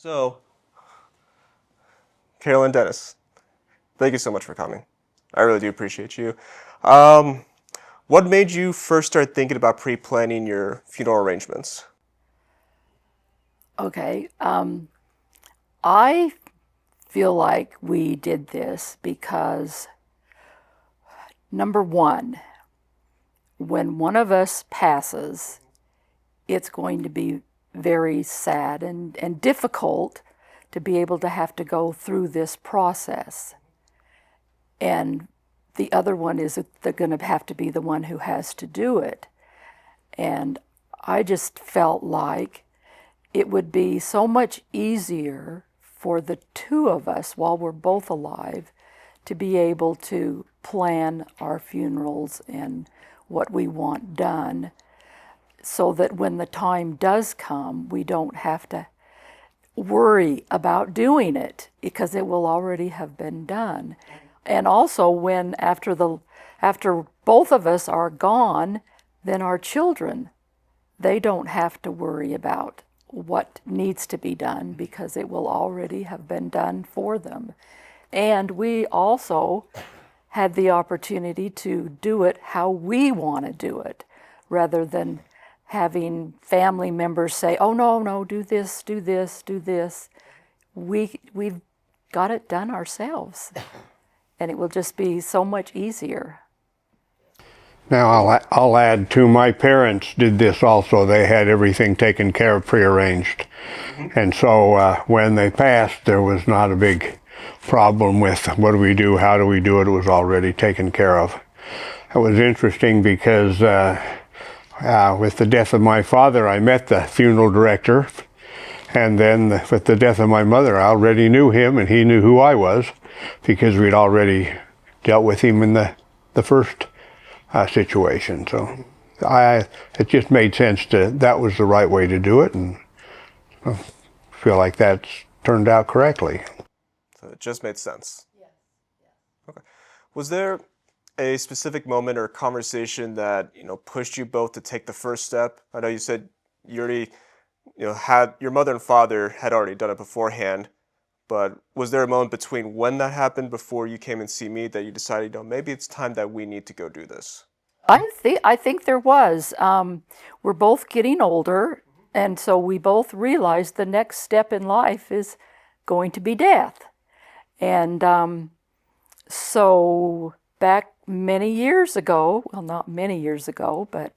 So, Carolyn Dennis, thank you so much for coming. I really do appreciate you. Um, what made you first start thinking about pre-planning your funeral arrangements? Okay. I feel like we did this because, number one, when one of us passes, it's going to be very sad and difficult to be able to have to go through this process. And the other one is that they're going to have to be the one who has to do it. And I just felt like it would be so much easier for the two of us while we're both alive to be able to plan our funerals and what we want done so that when the time does come, we don't have to worry about doing it because it will already have been done. And also when after both of us are gone, then our children, they don't have to worry about what needs to be done because it will already have been done for them. And we also had the opportunity to do it how we want to do it rather than having family members say, oh, no, no, do this, do this, do this. We've got it done ourselves, and it will just be so much easier. Now, I'll add too, my parents did this also. They had everything taken care of, prearranged. And so when they passed, there was not a big problem with what do we do, how do we do it. It was already taken care of. It was interesting because with the death of my father, I met the funeral director. And then with the death of my mother, I already knew him and he knew who I was because we'd already dealt with him in the first situation. So it just made sense that was the right way to do it, and I feel like that's turned out correctly. So it just made sense. Okay. Was there a specific moment or conversation that, pushed you both to take the first step? I know you said you already, had your mother and father had already done it beforehand, but was there a moment between when that happened before you came and see me that you decided, maybe it's time that we need to go do this? I think there was. We're both getting older, and so we both realized the next step in life is going to be death. And so back many years ago, well, not many years ago, but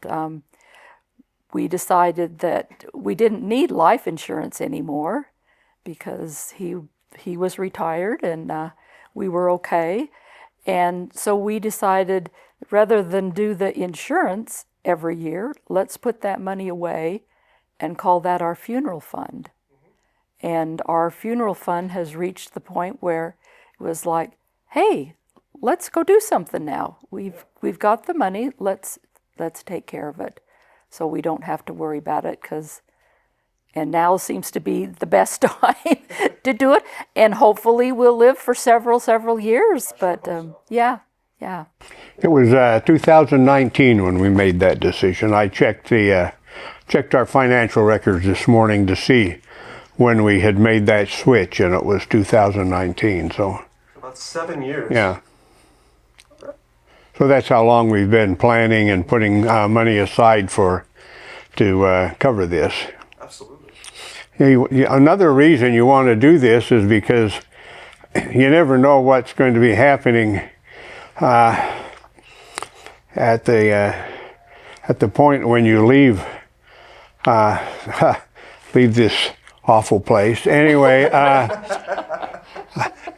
we decided that we didn't need life insurance anymore because he was retired and we were okay. And so we decided rather than do the insurance every year, let's put that money away and call that our funeral fund. And our funeral fund has reached the point where it was like, hey, let's go do something now. We've got the money, let's take care of it. So we don't have to worry about it and now seems to be the best time to do it. And hopefully we'll live for several years. But yeah. It was 2019 when we made that decision. I checked our financial records this morning to see when we had made that switch, and it was 2019. So about 7 years. Yeah. So that's how long we've been planning and putting money aside to cover this. Absolutely. Another reason you want to do this is because you never know what's going to be happening at the point when you leave this awful place. Anyway,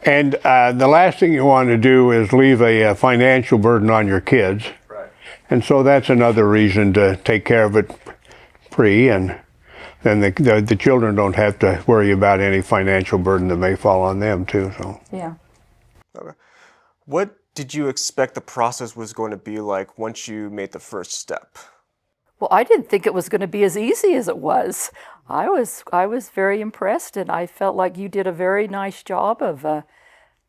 and the last thing you want to do is leave a financial burden on your kids. Right. And so that's another reason to take care of it pre, and then the children don't have to worry about any financial burden that may fall on them too. So Yeah. Okay. What did you expect the process was going to be like once you made the first step? Well, I didn't think it was going to be as easy as it was. I was very impressed, and I felt like you did a very nice job of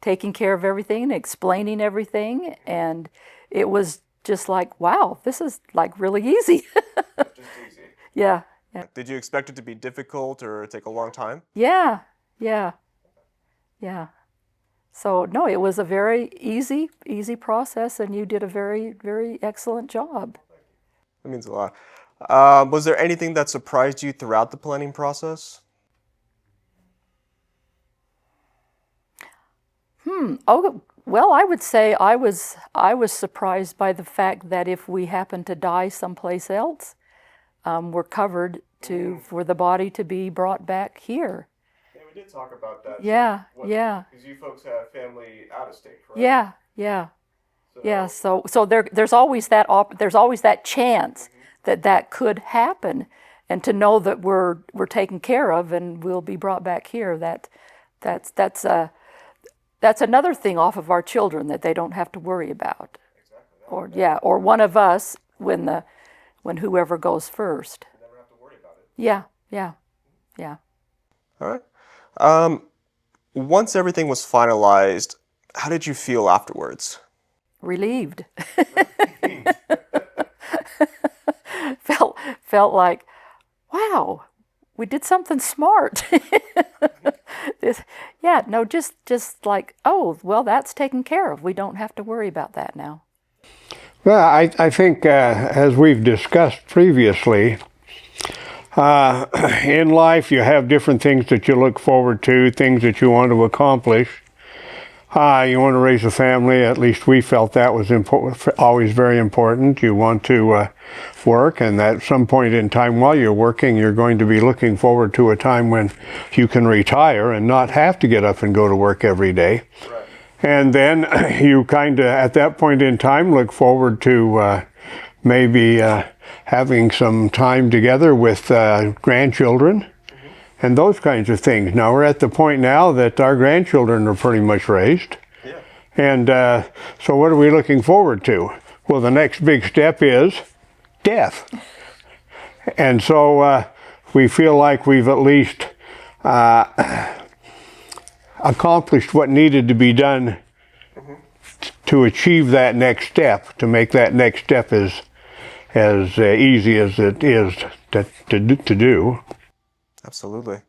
taking care of everything and explaining everything. And it was just like, wow, this is like really easy. Just easy. Yeah. Did you expect it to be difficult or take a long time? Yeah. Yeah. Yeah. So no, it was a very easy process, and you did a very excellent job. That means a lot. Was there anything that surprised you throughout the planning process? Oh, well, I would say I was surprised by the fact that if we happen to die someplace else, we're covered for the body to be brought back here. Yeah, we did talk about that. Yeah, yeah, Because you folks have family out of state, correct? yeah, yeah, yeah. So there's always that chance that that could happen, and to know that we're taken care of and we'll be brought back here. That's another thing off of our children that they don't have to worry about. Or one of us when whoever goes first. Never have to worry about it. Yeah, yeah, yeah. All right. Once everything was finalized, how did you feel afterwards? Relieved. felt like, wow, we did something smart. Just like, oh, well, that's taken care of. We don't have to worry about that now. Well, I think, as we've discussed previously, in life you have different things that you look forward to, things that you want to accomplish. You want to raise a family. At least we felt that was always very important. You want to work, and at some point in time while you're working, you're going to be looking forward to a time when you can retire and not have to get up and go to work every day. Right. And then you kind of, at that point in time, look forward to maybe having some time together with grandchildren. And those kinds of things. Now we're at the point now that our grandchildren are pretty much raised. Yeah. And so what are we looking forward to? Well, the next big step is death. And so we feel like we've at least accomplished what needed to be done to achieve that next step, to make that next step as easy as it is to do. Absolutely.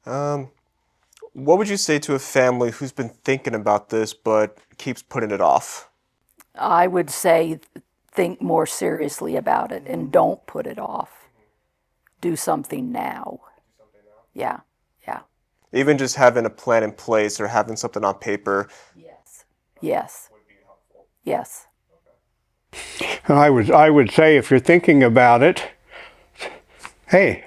What would you say to a family who's been thinking about this but keeps putting it off? I would say think more seriously about it and don't put it off. Do something now. Yeah, yeah. Even just having a plan in place or having something on paper. Yes. Yes. And I would say if you're thinking about it, hey,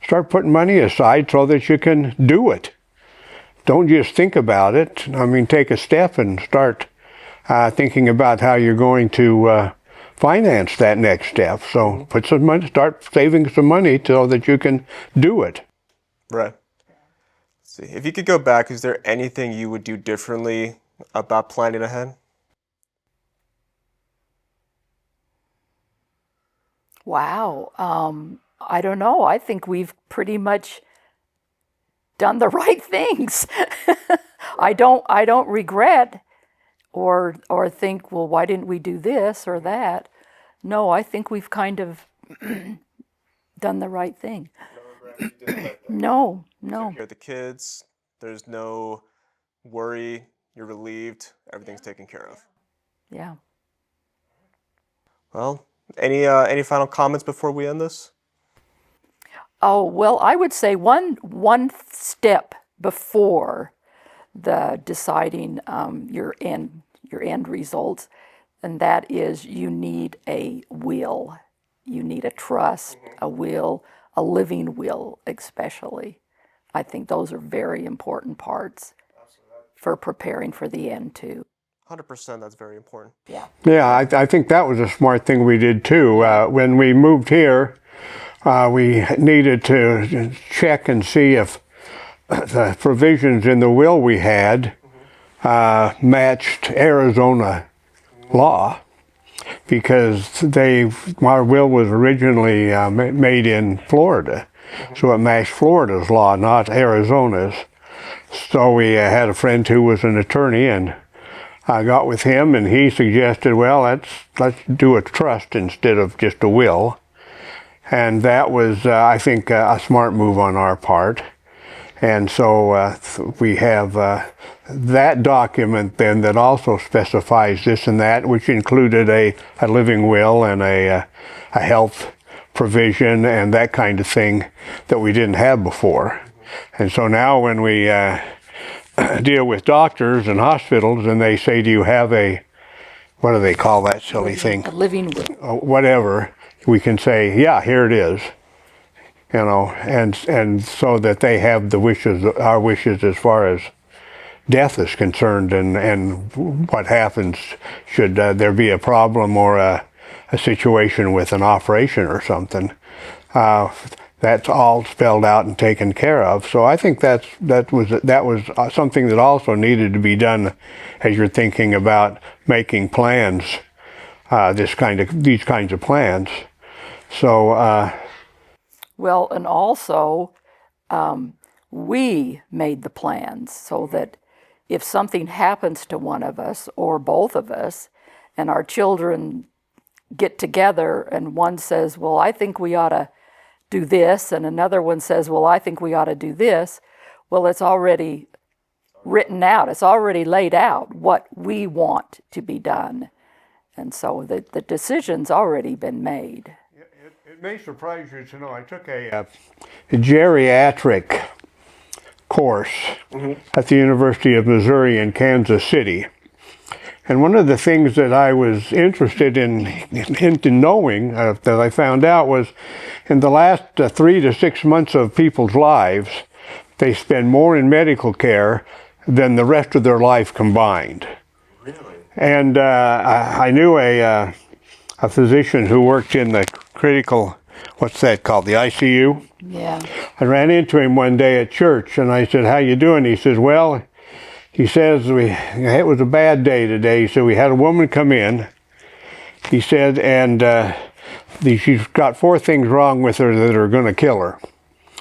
start putting money aside so that you can do it. Don't just think about it. I mean, take a step and start thinking about how you're going to finance that next step. So put some money, start saving some money so that you can do it. Right. Let's see. If you could go back, is there anything you would do differently about planning ahead? Wow. I don't know. I think we've pretty much done the right things. I don't regret or think, well, why didn't we do this or that? No, I think we've kind of done the right thing. No. Take care of the kids. There's no worry. You're relieved. Everything's taken care of. Yeah. Well, any final comments before we end this? Oh, well, I would say one step before the deciding your end results, and that is you need a will. You need a trust, a will, a living will especially. I think those are very important parts for preparing for the end too. 100%, that's very important. Yeah. Yeah, I think that was a smart thing we did too. When we moved here, we needed to check and see if the provisions in the will we had matched Arizona law, because our will was originally made in Florida, so it matched Florida's law, not Arizona's. So we had a friend who was an attorney, and I got with him, and he suggested, well, let's do a trust instead of just a will. And that was, I think, a smart move on our part. And so we have that document then that also specifies this and that, which included a living will and a health provision and that kind of thing that we didn't have before. And so now when we deal with doctors and hospitals and they say, do you have a, what do they call that silly thing? A living will. Whatever, we can say, yeah, here it is. You know, and so that they have the wishes, our wishes as far as death is concerned, and what happens should there be a problem or a situation with an operation or something. That's all spelled out and taken care of. So I think that was something that also needed to be done as you're thinking about making plans, these kinds of plans. So. Well, and also, we made the plans so that if something happens to one of us or both of us, and our children get together and one says, well, I think we ought to do this, and another one says, well, I think we ought to do this, well, it's already written out. It's already laid out what we want to be done. And so the decision's already been made. It may surprise you to know I took a geriatric course at the University of Missouri in Kansas City. And one of the things that I was interested in knowing that I found out was in the last 3 to 6 months of people's lives, they spend more in medical care than the rest of their life combined. Really? And I knew a physician who worked in the critical, what's that called, the ICU? Yeah. I ran into him one day at church and I said, how you doing? He says, well, he says, it was a bad day today. He said, we had a woman come in, he said, and she's got 4 things wrong with her that are going to kill her.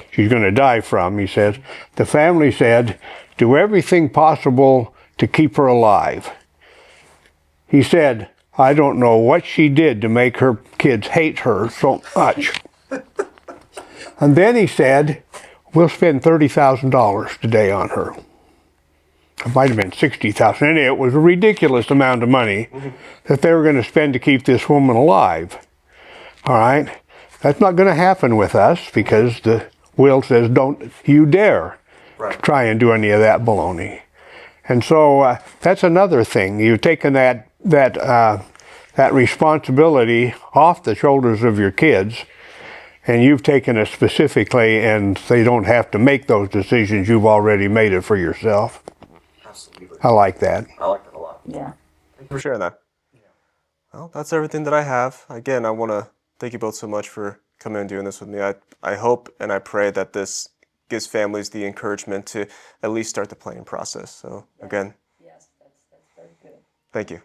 She's going to die from, he says. The family said, do everything possible to keep her alive. He said, I don't know what she did to make her kids hate her so much. And then he said, we'll spend $30,000 today on her. It might have been $60,000. And it was a ridiculous amount of money that they were going to spend to keep this woman alive. All right? That's not going to happen with us because the will says, don't you dare try and do any of that baloney. And so that's another thing. You've taken that responsibility off the shoulders of your kids, and you've taken it specifically, and they don't have to make those decisions. You've already made it for yourself. Absolutely. I like that. I like that a lot. Yeah. Thank you for sharing that. Yeah. Well, that's everything that I have. Again, I want to thank you both so much for coming and doing this with me. I hope and I pray that this gives families the encouragement to at least start the planning process. So again, Yes, that's very good. thank you.